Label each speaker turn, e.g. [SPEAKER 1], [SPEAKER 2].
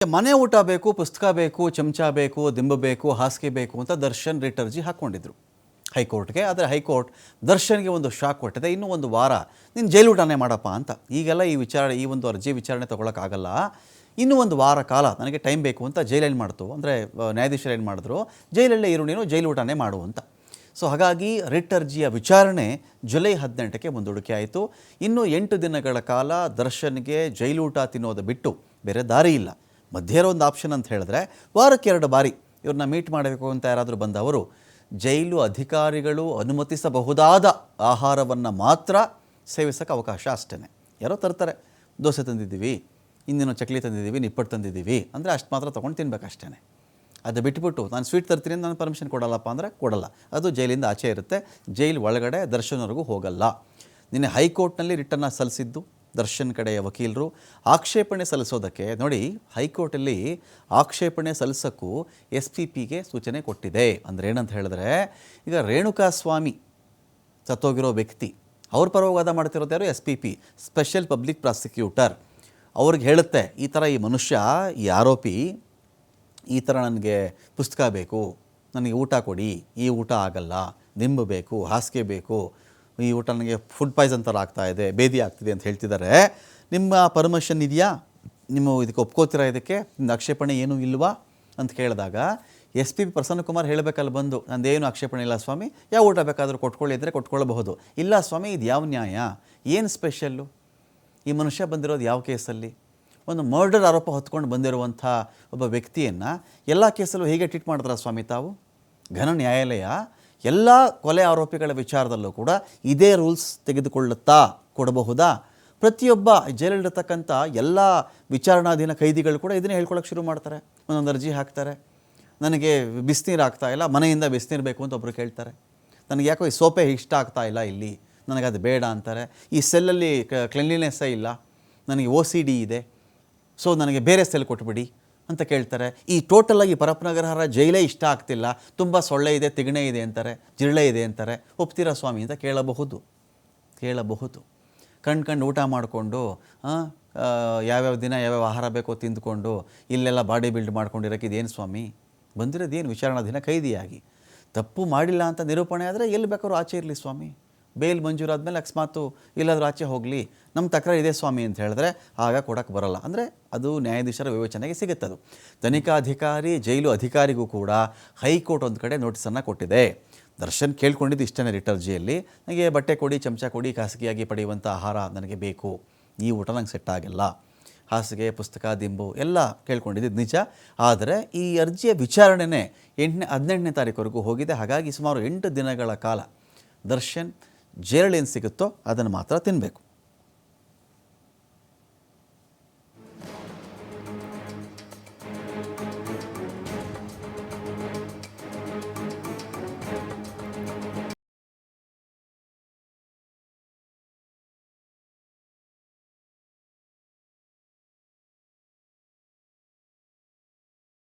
[SPEAKER 1] ಮನೆ ಊಟ ಬೇಕು, ಪುಸ್ತಕ ಬೇಕು, ಚಮಚ ಬೇಕು, ದಿಂಬು ಬೇಕು, ಹಾಸಿಗೆ ಬೇಕು ಅಂತ ದರ್ಶನ್ ರಿಟ್ ಅರ್ಜಿ ಹಾಕ್ಕೊಂಡಿದ್ರು ಹೈಕೋರ್ಟ್ಗೆ. ಆದರೆ ಹೈಕೋರ್ಟ್ ದರ್ಶನ್ಗೆ ಒಂದು ಶಾಕ್ ಕೊಟ್ಟಿದೆ. ಇನ್ನೂ ಒಂದು ವಾರ ನೀನು ಜೈಲು ಊಟನೇ ಮಾಡಪ್ಪ ಅಂತ. ಈಗೆಲ್ಲ ಈ ಒಂದು ಅರ್ಜಿ ವಿಚಾರಣೆ ತೊಗೊಳಕ್ಕಾಗಲ್ಲ, ಇನ್ನೂ ಒಂದು ವಾರ ಕಾಲ ನನಗೆ ಟೈಮ್ ಬೇಕು ಅಂತ ಜೈಲಲ್ಲಿ ಮಾಡ್ತು. ಅಂದರೆ ನ್ಯಾಯಾಧೀಶರು ಏನು ಮಾಡಿದ್ರು, ಜೈಲಲ್ಲೇ ಇರು ನೀನು, ಜೈಲು ಊಟನೇ ಮಾಡು ಅಂತ. ಸೊ ಹಾಗಾಗಿ ರಿಟ್ ಅರ್ಜಿಯ ವಿಚಾರಣೆ ಜುಲೈ 18ಕ್ಕೆ ಮುಂದೂಡಿಕೆ ಆಯಿತು. ಇನ್ನು 8 ದಿನಗಳ ಕಾಲ ದರ್ಶನ್ಗೆ ಜೈಲೂಟ ತಿನ್ನೋದು ಬಿಟ್ಟು ಬೇರೆ ದಾರಿ ಇಲ್ಲ. ಮಧ್ಯೆ ಇರೋ ಒಂದು ಆಪ್ಷನ್ ಅಂತ ಹೇಳಿದ್ರೆ, ವಾರಕ್ಕೆ 2 ಬಾರಿ ಇವ್ರನ್ನ ಮೀಟ್ ಮಾಡಬೇಕು ಅಂತ ಯಾರಾದರೂ ಬಂದವರು ಜೈಲು ಅಧಿಕಾರಿಗಳು ಅನುಮತಿಸಬಹುದಾದ ಆಹಾರವನ್ನು ಮಾತ್ರ ಸೇವಿಸೋಕ್ಕೆ ಅವಕಾಶ ಅಷ್ಟೇ. ಯಾರೋ ತರ್ತಾರೆ, ದೋಸೆ ತಂದಿದ್ದೀವಿ, ಇನ್ನೇನೋ ಚಕ್ಲಿ ತಂದಿದ್ದೀವಿ, ನಿಪ್ಪಟ್ಟು ತಂದಿದ್ದೀವಿ ಅಂದರೆ ಅಷ್ಟು ಮಾತ್ರ ತೊಗೊಂಡು ತಿನ್ಬೇಕಷ್ಟೇ. ಅದು ಬಿಟ್ಬಿಟ್ಟು ನಾನು ಸ್ವೀಟ್ ತರ್ತೀನಿ ಅಂತ ನಾನು ಪರ್ಮಿಷನ್ ಕೊಡಲ್ಲಪ್ಪ ಅಂದರೆ ಕೊಡಲ್ಲ. ಅದು ಜೈಲಿಂದ ಆಚೆ ಇರುತ್ತೆ. ಜೈಲು ಒಳಗಡೆ ದರ್ಶನ್ವರೆಗೂ ಹೋಗಲ್ಲ. ನಿನ್ನೆ ಹೈಕೋರ್ಟ್ನಲ್ಲಿ ರಿಟನ್ನು ಸಲ್ಲಿಸಿದ್ದು ದರ್ಶನ್ ಕಡೆಯ ವಕೀಲರು ಆಕ್ಷೇಪಣೆ ಸಲ್ಲಿಸೋದಕ್ಕೆ. ನೋಡಿ, ಹೈಕೋರ್ಟಲ್ಲಿ ಆಕ್ಷೇಪಣೆ ಸಲ್ಲಿಸೋಕ್ಕೂ SPPಗೆ ಸೂಚನೆ ಕೊಟ್ಟಿದೆ. ಅಂದರೆ ಏನಂತ ಹೇಳಿದ್ರೆ, ಈಗ ರೇಣುಕಾಸ್ವಾಮಿ ಸತ್ತೋಗಿರೋ ವ್ಯಕ್ತಿ ಅವ್ರ ಪರವಾಗಿ ವಾದ ಮಾಡ್ತಿರೋದು ಯಾರು? SPP, special public prosecutor. ಅವ್ರಿಗೆ ಹೇಳುತ್ತೆ, ಈ ಥರ ಈ ಮನುಷ್ಯ, ಈ ಆರೋಪಿ ಈ ಥರ ನನಗೆ ಪುಸ್ತಕ ಬೇಕು, ನನಗೆ ಊಟ ಕೊಡಿ, ಈ ಊಟ ಆಗಲ್ಲ, ದಿಂಬು ಬೇಕು, ಹಾಸಿಗೆ ಬೇಕು, ಈ ಊಟ ನನಗೆ ಫುಡ್ ಪಾಯ್ಸನ್ ಥರ ಆಗ್ತಾಯಿದೆ, ಬೇದಿ ಆಗ್ತಿದೆ ಅಂತ ಹೇಳ್ತಿದ್ದಾರೆ. ನಿಮ್ಮ ಪರ್ಮಿಷನ್ ಇದೆಯಾ? ನಿಮ್ಮ ಇದಕ್ಕೆ ಒಪ್ಕೋತೀರಾ? ಇದಕ್ಕೆ ನಿಮ್ದು ಆಕ್ಷೇಪಣೆ ಏನೂ ಇಲ್ವಾ ಅಂತ ಕೇಳಿದಾಗ SPP ಪ್ರಸನ್ನ ಕುಮಾರ್ ಹೇಳಬೇಕಲ್ಲ ಬಂದು, ನಂದೇನು ಆಕ್ಷೇಪಣೆ ಇಲ್ಲ ಸ್ವಾಮಿ, ಯಾವ ಊಟ ಬೇಕಾದರೂ ಕೊಟ್ಕೊಳ್ಳಿದ್ರೆ ಕೊಟ್ಕೊಳ್ಳಬಹುದು. ಇಲ್ಲ ಸ್ವಾಮಿ, ಇದು ಯಾವ ನ್ಯಾಯ? ಏನು ಸ್ಪೆಷಲ್ಲು? ಈ ಮನುಷ್ಯ ಬಂದಿರೋದು ಯಾವ ಕೇಸಲ್ಲಿ? ಒಂದು ಮರ್ಡರ್ ಆರೋಪ ಹೊತ್ಕೊಂಡು ಬಂದಿರುವಂಥ ಒಬ್ಬ ವ್ಯಕ್ತಿಯನ್ನು ಎಲ್ಲ ಕೇಸಲ್ಲೂ ಹೇಗೆ ಟ್ರೀಟ್ ಮಾಡಿದ್ರ ಸ್ವಾಮಿ ತಾವು? ಘನ ನ್ಯಾಯಾಲಯ ಎಲ್ಲ ಕೊಲೆ ಆರೋಪಿಗಳ ವಿಚಾರದಲ್ಲೂ ಕೂಡ ಇದೇ ರೂಲ್ಸ್ ತೆಗೆದುಕೊಳ್ಳುತ್ತಾ ಕೊಡಬಹುದಾ? ಪ್ರತಿಯೊಬ್ಬ ಜೈಲಲ್ಲಿರ್ತಕ್ಕಂಥ ಎಲ್ಲ ವಿಚಾರಣಾಧೀನ ಕೈದಿಗಳು ಕೂಡ ಇದನ್ನೇ ಹೇಳ್ಕೊಳ್ಳೋಕೆ ಶುರು ಮಾಡ್ತಾರೆ. ಒಂದೊಂದು ಅರ್ಜಿ ಹಾಕ್ತಾರೆ, ನನಗೆ ಬಿಸಿನೀರು ಆಗ್ತಾಯಿಲ್ಲ, ಮನೆಯಿಂದ ಬಿಸಿನೀರು ಬೇಕು ಅಂತ ಒಬ್ಬರು ಕೇಳ್ತಾರೆ. ನನಗೆ ಯಾಕೋ ಈ ಸೋಪೆ ಇಷ್ಟ ಆಗ್ತಾ ಇಲ್ಲ, ಇಲ್ಲಿ ನನಗದು ಬೇಡ ಅಂತಾರೆ. ಈ ಸೆಲ್ಲಲ್ಲಿ ಕ್ಲೆನ್ಲಿನೆಸ್ಸೇ ಇಲ್ಲ, ನನಗೆ OCD ಇದೆ, ಸೊ ನನಗೆ ಬೇರೆ ಸೆಲ್ ಕೊಟ್ಬಿಡಿ ಅಂತ ಕೇಳ್ತಾರೆ. ಈ ಟೋಟಲಾಗಿ ಪರಪ್ಪನಗರ ಜೈಲೇ ಇಷ್ಟ ಆಗ್ತಿಲ್ಲ, ತುಂಬ ಸೊಳ್ಳೆ ಇದೆ, ತಿಗಣೆ ಇದೆ ಅಂತಾರೆ, ಜಿರಳೆ ಇದೆ ಅಂತಾರೆ. ಒಪ್ತೀರಾ ಸ್ವಾಮಿ ಅಂತ ಕೇಳಬಹುದು. ಕಣ್ಣು ಊಟ ಮಾಡಿಕೊಂಡು ಯಾವ್ಯಾವ ದಿನ ಯಾವ್ಯಾವ ಆಹಾರ ಬೇಕೋ ತಿಂದುಕೊಂಡು ಇಲ್ಲೆಲ್ಲ ಬಾಡಿ ಬಿಲ್ಡ್ ಮಾಡ್ಕೊಂಡಿರೋಕ್ಕೆ ಇದೇನು ಸ್ವಾಮಿ? ಬಂದಿರೋದೇನು ವಿಚಾರಣಾಧೀನ ಕೈದಿಯಾಗಿ. ತಪ್ಪು ಮಾಡಿಲ್ಲ ಅಂತ ನಿರೂಪಣೆ ಆದರೆ ಎಲ್ಲಿ ಬೇಕಾದ್ರೂ ಆಚೆ ಇರಲಿ ಸ್ವಾಮಿ, ಬೇಲ್ ಮಂಜೂರಾದ್ಮೇಲೆ ಅಕಸ್ಮಾತು ಇಲ್ಲಾದರೂ ಆಚೆ ಹೋಗಲಿ, ನಮ್ಮ ತಕರಾರು ಇದೆ ಸ್ವಾಮಿ ಅಂತ ಹೇಳಿದ್ರೆ ಆಗ ಕೊಡೋಕ್ಕೆ ಬರಲ್ಲ. ಅಂದರೆ ಅದು ನ್ಯಾಯಾಧೀಶರ ವಿವೇಚನೆಗೆ ಸಿಗುತ್ತದು. ತನಿಖಾಧಿಕಾರಿ ಜೈಲು ಅಧಿಕಾರಿಗೂ ಕೂಡ ಹೈಕೋರ್ಟ್ ಒಂದು ಕಡೆ ನೋಟಿಸನ್ನು ಕೊಟ್ಟಿದೆ. ದರ್ಶನ್ ಕೇಳ್ಕೊಂಡಿದ್ದು ಇಷ್ಟೇ ರಿಟ್ ಅರ್ಜಿಯಲ್ಲಿ, ನನಗೆ ಬಟ್ಟೆ ಕೊಡಿ, ಚಮಚ ಕೊಡಿ, ಖಾಸಗಿಯಾಗಿ ಪಡೆಯುವಂಥ ಆಹಾರ ನನಗೆ ಬೇಕು, ಈ ಊಟ ನಂಗೆ ಸೆಟ್ ಆಗಿಲ್ಲ, ಹಾಸಿಗೆ, ಪುಸ್ತಕ, ದಿಂಬು ಎಲ್ಲ ಕೇಳ್ಕೊಂಡಿದ್ದು ನಿಜ. ಆದರೆ ಈ ಅರ್ಜಿಯ ವಿಚಾರಣೆನೇ 18ನೇ ತಾರೀಕುವರೆಗೂ ಹೋಗಿದೆ. ಹಾಗಾಗಿ ಸುಮಾರು 8 ದಿನಗಳ ಕಾಲ ದರ್ಶನ್ ಜೈಲಲ್ಲಿ ಏನು ಸಿಗುತ್ತೋ ಅದನ್ನು ಮಾತ್ರ ತಿನ್ನಬೇಕು.